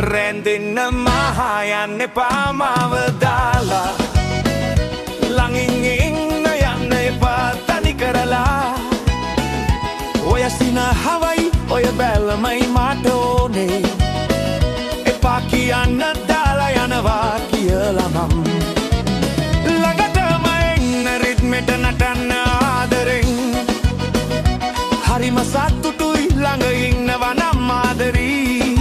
රැඳෙන්න මහයන්න එපා මාව දාලා ළඟින් ඉන්න යන්න එපා තනි කරලා ඔය සිනහවයි ඔය බැල්මයි මට ඕනේ එපා කියන්න දාලා යනවා කියලා නම් ළඟටම එන්න රිද්මෙට නටන්න ආදරෙන් හරිම සතුටුයි ළඟ ඉන්නවා නම් ආදරී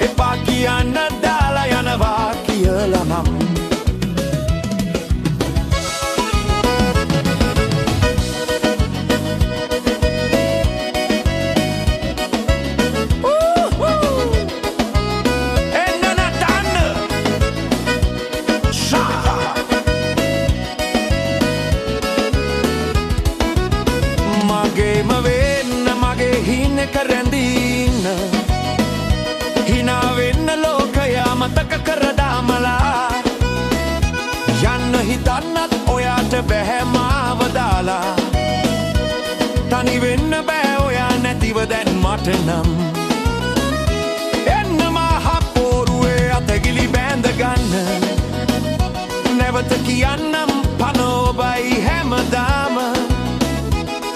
එපා කියන්න දාලා යනවා කියලා නම් එන්න නටන්න මගේම වෙන්න මගේ හිනක රැඳින්න හිනාවෙන්න ලෝකයා මතක කරදාමලා යන්න හිතන්නත් ඔයාට බැහැ මාව දාලා තනි වෙන්න බෑ ඔයා නැතිව දැන් මට නම් එන්න මහා පෝරුවේ අතගිලි බැඳ ගන්න නැවත කියන්නම් පන ඔබයි හැමදාම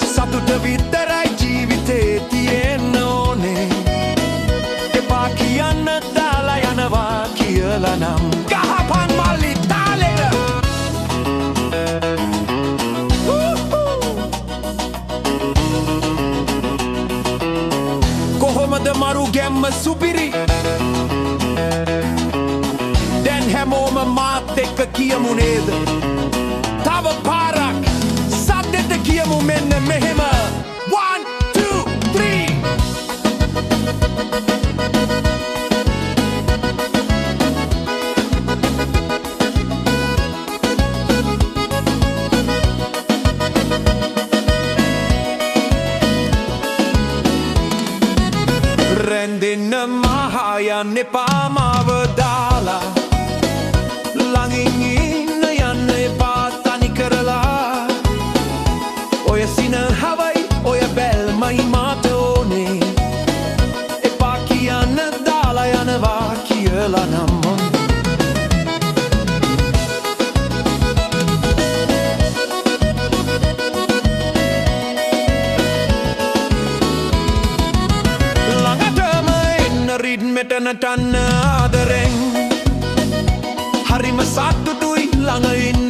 සතුට විතරයි ජීවිතේ තියෙන්න ඕනේ කියන්න දාලා යනවා කියලා නම් ගහපන් මල්ලි තාලෙට කොහොමද මරු ගැම්ම සුපිරි දැන් හැමෝම මාත් එක්ක කියමු නේද තව පාරක් සද්දෙට කියමු මෙන්න මෙහෙම 1 2 3 රැඳෙන්න මහයන්න එපා මාව දාලා ළඟින් ඉන්න යන්න එපා තනි කරලා ඔය සිනහවයි ඔය බැල්මයි මට ඕනේ එපා කියන්න දාලා යනවා කියලා නම් රිද්මෙට නටන්න ආදරෙන් හරිම සතුටුයි ළඟ ඉන්න